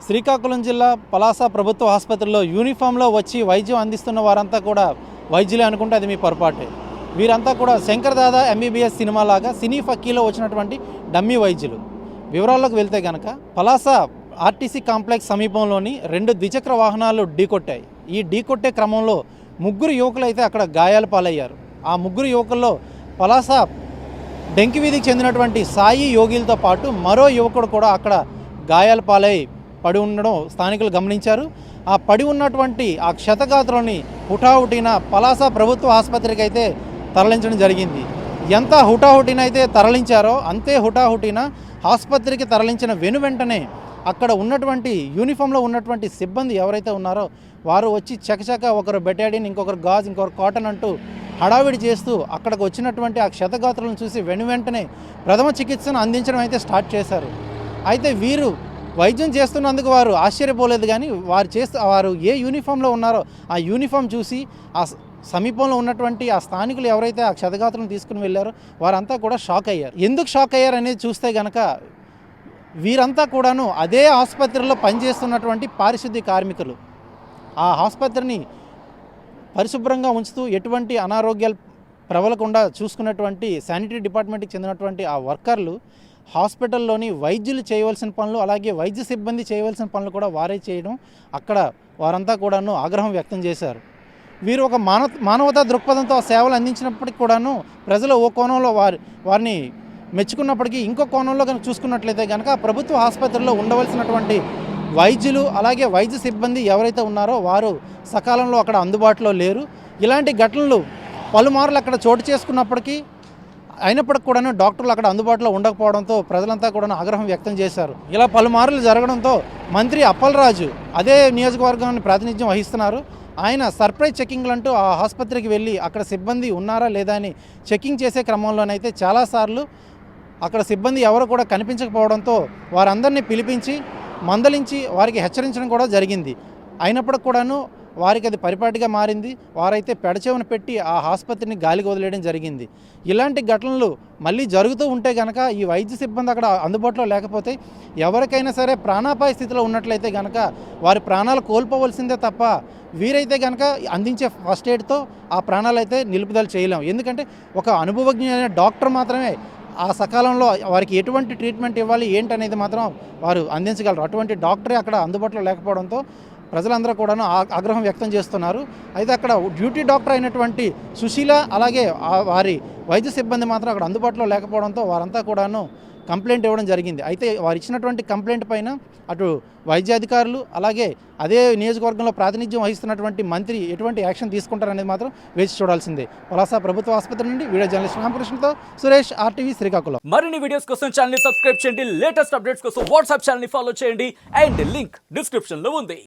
శ్రీకాకుళం జిల్లా పలాస ప్రభుత్వ ఆసుపత్రిలో యూనిఫామ్లో వచ్చి వైద్యం అందిస్తున్న వారంతా కూడా వైద్యులే అనుకుంటే అది మీ పొరపాటే. వీరంతా కూడా శంకర్ దాదా ఎంబీబీఎస్ సినిమాలాగా సినీ ఫక్కీలో వచ్చినటువంటి డమ్మీ వైద్యులు. వివరాల్లోకి వెళ్తే కనుక పలాస ఆర్టీసీ కాంప్లెక్స్ సమీపంలోని 2 ద్విచక్ర వాహనాలు ఢీకొట్టాయి. ఈ ఢీకొట్టే క్రమంలో 3 యువకులు అయితే అక్కడ గాయాల పాలయ్యారు. ఆ 3 యువకుల్లో పలాస డెంకి వీధికి చెందినటువంటి సాయి యోగిలతో పాటు మరో యువకుడు కూడా అక్కడ గాయాల పాలై పడి ఉండడం స్థానికులు గమనించారు. ఆ పడి ఉన్నటువంటి ఆ క్షతగాత్రులని హుటాహుటిన పలాస ప్రభుత్వ ఆసుపత్రికి అయితే తరలించడం జరిగింది. ఎంత హుటాహుటిన అయితే తరలించారో అంతే హుటాహుటిన ఆసుపత్రికి తరలించిన వెంటనే అక్కడ ఉన్నటువంటి యూనిఫామ్లో ఉన్నటువంటి సిబ్బంది ఎవరైతే ఉన్నారో వారు వచ్చి చకచక ఒకరు బెటాడియన్, ఇంకొకరు గాజ్, ఇంకొకరు కాటన్ అంటూ హడావిడి చేస్తూ అక్కడికి వచ్చినటువంటి ఆ క్షతగాత్రులను చూసి వెంటనే ప్రథమ చికిత్సను అందించడం అయితే స్టార్ట్ చేశారు. అయితే వీరు వైద్యం చేస్తున్నందుకు వారు ఆశ్చర్యపోలేదు, కానీ వారు ఏ యూనిఫామ్లో ఉన్నారో ఆ యూనిఫామ్ చూసి ఆ సమీపంలో ఉన్నటువంటి ఆ స్థానికులు ఎవరైతే ఆ క్షతగాత్రులను తీసుకుని వెళ్ళారో వారంతా కూడా షాక్ అయ్యారు. ఎందుకు షాక్ అయ్యారు అనేది చూస్తే కనుక వీరంతా కూడాను అదే ఆసుపత్రిలో పనిచేస్తున్నటువంటి పారిశుద్ధ్య కార్మికులు. ఆ ఆసుపత్రిని పరిశుభ్రంగా ఉంచుతూ ఎటువంటి అనారోగ్యాలు ప్రబలకుండా చూసుకున్నటువంటి శానిటరీ డిపార్ట్మెంట్కి చెందినటువంటి ఆ వర్కర్లు హాస్పిటల్లోని వైద్యులు చేయవలసిన పనులు, అలాగే వైద్య సిబ్బంది చేయవలసిన పనులు కూడా వారే చేయడం, అక్కడ వారంతా కూడాను ఆగ్రహం వ్యక్తం చేశారు. వీరు ఒక మానవతా దృక్పథంతో ఆ సేవలు అందించినప్పటికీ కూడాను ప్రజలు ఓ కోణంలో వారిని మెచ్చుకున్నప్పటికీ ఇంకో కోణంలో కనుక చూసుకున్నట్లయితే కనుక ప్రభుత్వ ఆసుపత్రిలో ఉండవలసినటువంటి వైద్యులు అలాగే వైద్య సిబ్బంది ఎవరైతే ఉన్నారో వారు సకాలంలో అక్కడ అందుబాటులో లేరు. ఇలాంటి ఘటనలు పలుమార్లు అక్కడ చోటు చేసుకున్నప్పటికీ అయినప్పటికి కూడాను డాక్టర్లు అక్కడ అందుబాటులో ఉండకపోవడంతో ప్రజలంతా కూడా ఆగ్రహం వ్యక్తం చేశారు. ఇలా పలుమార్లు జరగడంతో మంత్రి అప్పలరాజు అదే నియోజకవర్గాన్ని ప్రాతినిధ్యం వహిస్తున్నారు. ఆయన సర్ప్రైజ్ చెకింగ్లు అంటూ ఆ ఆసుపత్రికి వెళ్ళి అక్కడ సిబ్బంది ఉన్నారా లేదా అని చెకింగ్ చేసే క్రమంలోనైతే చాలాసార్లు అక్కడ సిబ్బంది ఎవరు కూడా కనిపించకపోవడంతో వారందరినీ పిలిపించి మందలించి వారికి హెచ్చరించడం కూడా జరిగింది. అయినప్పటికి కూడాను వారికి అది పరిపాటిగా మారింది. వారైతే పెడచెవిన పెట్టి ఆ ఆసుపత్రిని గాలికి వదిలేయడం జరిగింది. ఇలాంటి ఘటనలు మళ్ళీ జరుగుతూ ఉంటే కనుక ఈ వైద్య సిబ్బంది అక్కడ అందుబాటులో లేకపోతే ఎవరికైనా సరే ప్రాణాపాయ స్థితిలో ఉన్నట్లయితే కనుక వారి ప్రాణాలు కోల్పోవలసిందే తప్ప వీరైతే కనుక అందించే ఫస్ట్ ఎయిడ్తో ఆ ప్రాణాలు అయితే నిలుపుదల చేయలేం. ఎందుకంటే ఒక అనుభవజ్ఞులైన డాక్టర్ మాత్రమే ఆ సకాలంలో వారికి ఎటువంటి ట్రీట్మెంట్ ఇవ్వాలి ఏంటనేది మాత్రం వారు అందించగలరు. అటువంటి డాక్టరే అక్కడ అందుబాటులో లేకపోవడంతో ప్రజలందరూ కూడాను ఆగ్రహం వ్యక్తం చేస్తున్నారు. అయితే అక్కడ డ్యూటీ డాక్టర్ అయినటువంటి సుశీల అలాగే వారి వైద్య సిబ్బంది మాత్రం అక్కడ అందుబాటులో లేకపోవడంతో వారంతా కూడాను కంప్లైంట్ ఇవ్వడం జరిగింది. అయితే వారు ఇచ్చినటువంటి కంప్లైంట్ పైన అటు వైద్యాధికారులు అలాగే అదే నియోజకవర్గంలో ప్రాతినిధ్యం వహిస్తున్నటువంటి మంత్రి ఎటువంటి యాక్షన్ తీసుకుంటారనేది మాత్రం వేచి చూడాల్సిందే. పలాస ప్రభుత్వ ఆసుపత్రి నుండి వీడియో జర్నలిస్ట్ రామకృష్ణతో సురేష్, RTV శ్రీకాకుళం. మరిన్ని వీడియోస్ కోసం ఛానల్ ని సబ్స్క్రైబ్ చేయండి. లేటెస్ట్ అప్డేట్స్ కోసం వాట్సాప్ ఛానల్ ని ఫాలో చేయండి. అండ్ లింక్ డిస్క్రిప్షన్ లో ఉంది.